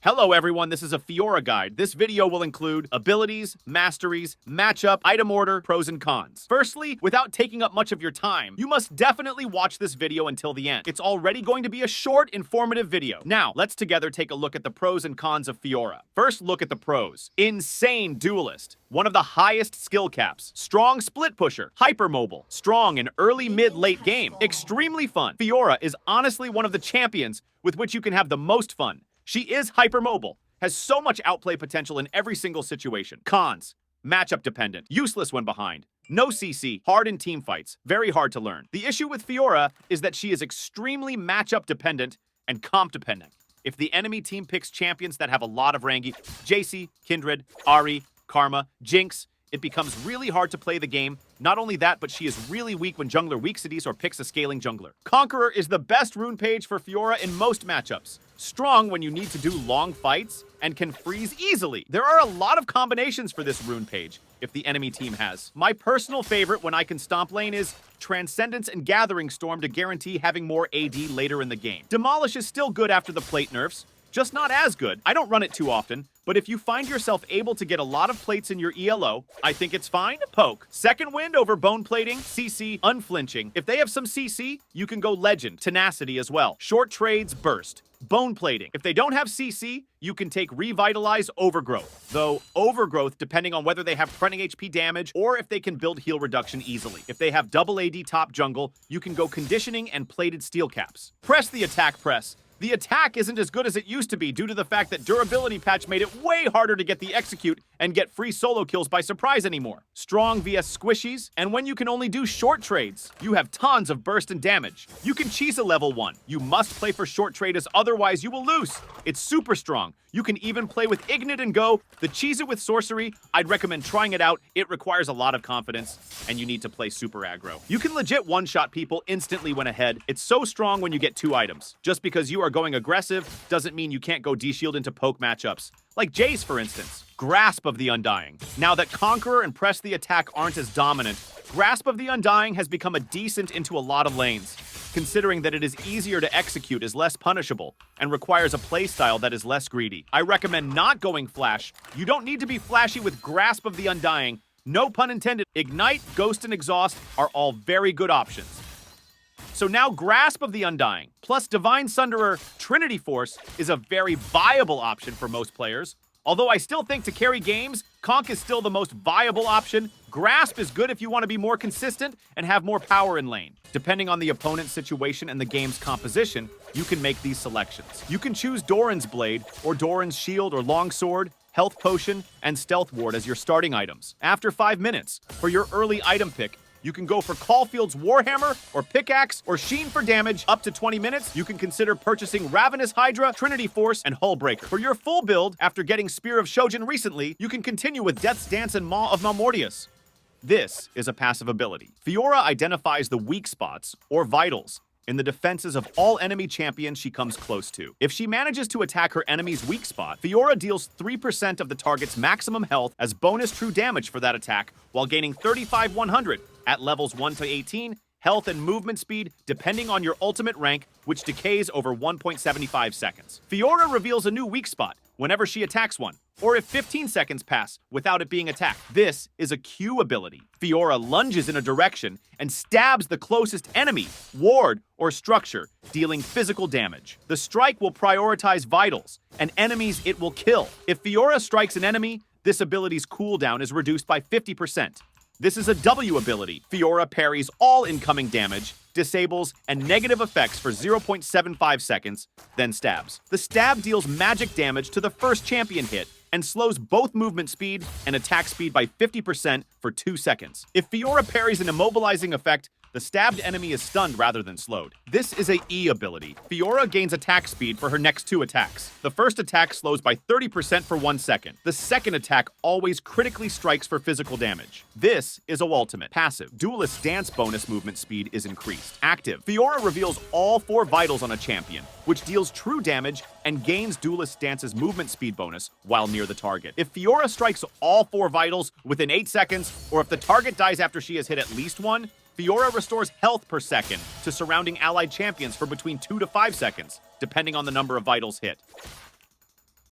Hello everyone, this is a Fiora guide. This video will include abilities, masteries, matchup, item order, pros and cons. Firstly, without taking up much of your time, you must definitely watch this video until the end. It's already going to be a short, informative video. Now, let's together take a look at the pros and cons of Fiora. First, look at the pros. Insane duelist. One of the highest skill caps. Strong split pusher. Hypermobile. Strong in early, mid, late game. Extremely fun. Fiora is honestly one of the champions with which you can have the most fun. She is hypermobile, has so much outplay potential in every single situation. Cons: matchup dependent, useless when behind, no CC, hard in team fights, very hard to learn. The issue with Fiora is that she is extremely matchup dependent and comp dependent. If the enemy team picks champions that have a lot of Rangi, JC, Kindred, Ahri, Karma, Jinx, it becomes really hard to play the game. Not only that, but she is really weak when jungler weak cities or picks a scaling jungler. Conqueror is the best rune page for Fiora in most matchups. Strong when you need to do long fights, and can freeze easily. There are a lot of combinations for this rune page, if the enemy team has. My personal favorite when I can stomp lane is Transcendence and Gathering Storm to guarantee having more AD later in the game. Demolish is still good after the plate nerfs, just not as good. I don't run it too often, but if you find yourself able to get a lot of plates in your ELO, I think it's fine. Poke. Second wind over bone plating, CC, unflinching. If they have some CC, you can go legend, tenacity as well. Short trades, burst. Bone plating. If they don't have CC, you can take Revitalize, Overgrowth. Though Overgrowth, depending on whether they have fronting HP damage or if they can build heal reduction easily. If they have double AD top jungle, you can go Conditioning and Plated Steel Caps. Press the attack press. The attack isn't as good as it used to be due to the fact that durability patch made it way harder to get the execute and get free solo kills by surprise anymore. Strong vs squishies, and when you can only do short trades, you have tons of burst and damage. You can cheese a level 1. You must play for short trade as otherwise you will lose. It's super strong. You can even play with Ignite and Go. The cheese it with sorcery, I'd recommend trying it out. It requires a lot of confidence, and you need to play super aggro. You can legit one-shot people instantly when ahead. It's so strong when you get 2 items. Just because you are going aggressive doesn't mean you can't go D-shield into poke matchups. Like Jace, for instance. Grasp of the Undying. Now that Conqueror and Press the Attack aren't as dominant, Grasp of the Undying has become a decent into a lot of lanes, considering that it is easier to execute, is less punishable, and requires a playstyle that is less greedy. I recommend not going flash. You don't need to be flashy with Grasp of the Undying. No pun intended. Ignite, Ghost, and Exhaust are all very good options. So now Grasp of the Undying, plus Divine Sunderer, Trinity Force is a very viable option for most players. Although I still think to carry games, Conk is still the most viable option. Grasp is good if you want to be more consistent and have more power in lane. Depending on the opponent's situation and the game's composition, you can make these selections. You can choose Doran's Blade, or Doran's Shield or Longsword, Health Potion, and Stealth Ward as your starting items. After 5 minutes, for your early item pick, you can go for Caulfield's Warhammer or Pickaxe or Sheen for damage. Up to 20 minutes, you can consider purchasing Ravenous Hydra, Trinity Force, and Hullbreaker. For your full build, after getting Spear of Shojin recently, you can continue with Death's Dance and Maw of Malmortius. This is a passive ability. Fiora identifies the weak spots, or vitals, in the defenses of all enemy champions she comes close to. If she manages to attack her enemy's weak spot, Fiora deals 3% of the target's maximum health as bonus true damage for that attack, while gaining 35-100 at levels 1 to 18, health and movement speed depending on your ultimate rank, which decays over 1.75 seconds. Fiora reveals a new weak spot whenever she attacks one, or if 15 seconds pass without it being attacked. This is a Q ability. Fiora lunges in a direction and stabs the closest enemy, ward, or structure, dealing physical damage. The strike will prioritize vitals, and enemies it will kill. If Fiora strikes an enemy, this ability's cooldown is reduced by 50%. This is a W ability. Fiora parries all incoming damage, disables, and negative effects for 0.75 seconds, then stabs. The stab deals magic damage to the first champion hit and slows both movement speed and attack speed by 50% for 2 seconds. If Fiora parries an immobilizing effect, the stabbed enemy is stunned rather than slowed. This is a E ability. Fiora gains attack speed for her next 2 attacks. The first attack slows by 30% for 1 second. The second attack always critically strikes for physical damage. This is a ultimate. Passive. Duelist Dance bonus movement speed is increased. Active. Fiora reveals all 4 vitals on a champion, which deals true damage and gains Duelist Dance's movement speed bonus while near the target. If Fiora strikes all 4 vitals within 8 seconds, or if the target dies after she has hit at least 1, Fiora restores health per second to surrounding allied champions for between 2 to 5 seconds, depending on the number of vitals hit.